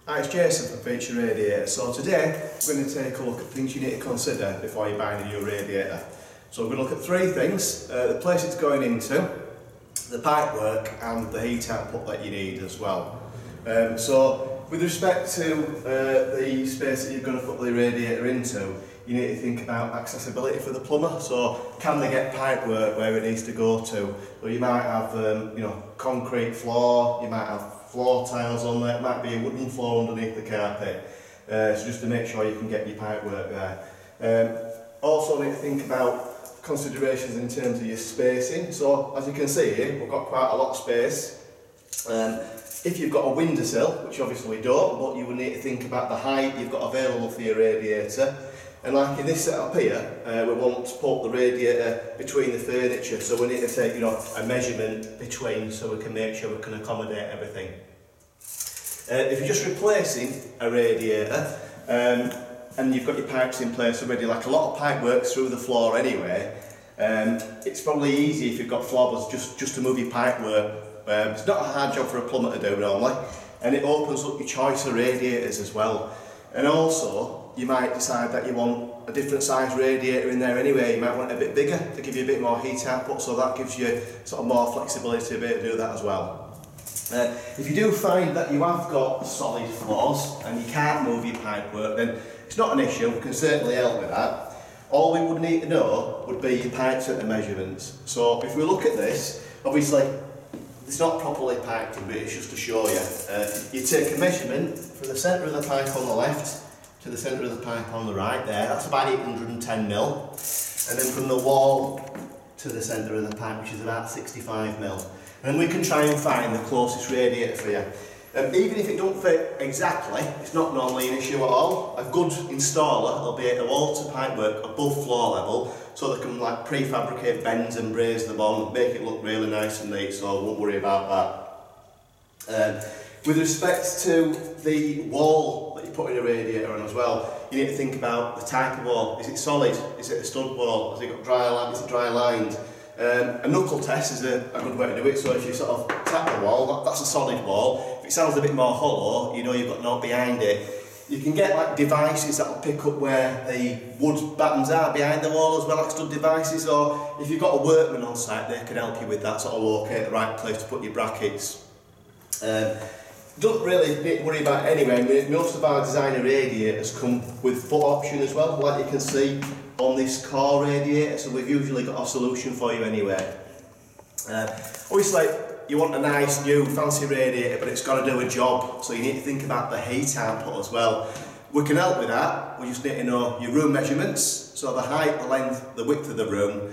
Hi, it's Jason from Feature Radiator. So today we're going to take a look at things you need to consider before you buy a new radiator. So we're going to look at three things: the place it's going into, the pipework and the heat output that you need as well. So with respect to the space that you're going to put the radiator into, you need to think about accessibility for the plumber. So can they get pipework where it needs to go to? Well, you might have concrete floor, you might have floor tiles on there, it might be a wooden floor underneath the carpet. So just to make sure you can get your pipework there. Also need to think about considerations in terms of your spacing. So as you can see here, we've got quite a lot of space. If you've got a windowsill, which obviously we don't, but you would need to think about the height you've got available for your radiator. And like in this setup here, we want to put the radiator between the furniture, so we need to take a measurement between so we can make sure we can accommodate everything. If you're just replacing a radiator and you've got your pipes in place already, like a lot of pipe works through the floor anyway, it's probably easy if you've got floorboards just to move your pipe work. It's not a hard job for a plumber to do normally, and it opens up your choice of radiators as well. And also, you might decide that you want a different size radiator in there anyway. You might want it a bit bigger to give you a bit more heat output, so that gives you sort of more flexibility to be able to do that as well. If you do find that you have got solid floors and you can't move your pipework, then it's not an issue. We can certainly help with that. All we would need to know would be your pipe center measurements. So if we look at this, obviously it's not properly piped in, but it's just to show you. You take a measurement from the centre of the pipe on the left to the centre of the pipe on the right there, that's about 810 mil, and then from the wall to the centre of the pipe, which is about 65 mil. And then we can try and find the closest radiator for you. Even if it don't fit exactly, it's not normally an issue at all. A good installer will be able to alter pipework above floor level, so they can like prefabricate bends and braze them on, make it look really nice and neat, so I won't worry about that. With respect to the wall that you're putting a radiator on as well, you need to think about the type of wall. Is it solid? Is it a stud wall? Has it got is it dry lined? A knuckle test is a good way to do it. So if you sort of tap the wall, that's a solid wall. If it sounds a bit more hollow, you know you've got naught behind it. You can get like devices that will pick up where the wood battens are behind the wall as well, like stud devices, or if you've got a workman on site, they can help you with that, sort of locate the right place to put your brackets. Don't really need to worry about it anyway. Most of our designer radiators come with foot option as well, like you can see on this core radiator, so we've usually got a solution for you anyway. Obviously you want a nice new fancy radiator, but it's got to do a job, so you need to think about the heat output as well. We can help with that. We just need to know your room measurements, so the height, the length, the width of the room.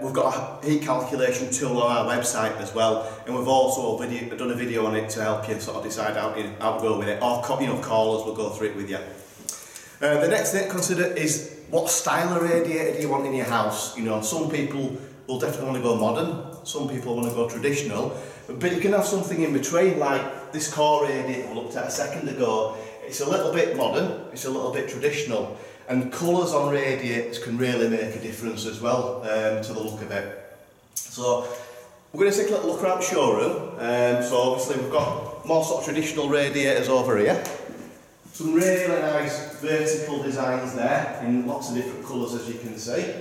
We've got a heat calculation tool on our website as well, and we've also done a video on it to help you sort of decide how to go with it, or call us, we'll go through it with you. The next thing to consider is what style of radiator do you want in your house. Some people will definitely want to go modern, some people want to go traditional, but you can have something in between, like this core radiator we looked at a second ago. It's a little bit modern, it's a little bit traditional, and colours on radiators can really make a difference as well to the look of it. So we're going to take a little look around the showroom. So obviously we've got more sort of traditional radiators over here. Some really nice vertical designs there in lots of different colours, as you can see.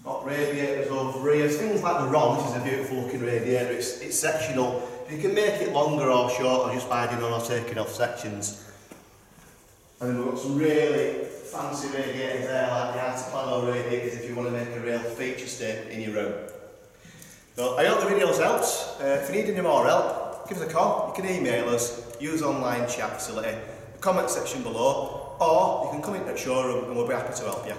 Got radiators over here, things like the Ron, which is a beautiful looking radiator. It's sectional. You can make it longer or shorter just by adding on or taking off sections. And then we've got some really fancy radiators there, like the Altiplano radiators, if you want to make a real feature statement in your room. So I hope the video's helped. If you need any more help, give us a call. You can email us, use online chat facility, the comment section below, or you can come into the showroom and we'll be happy to help you.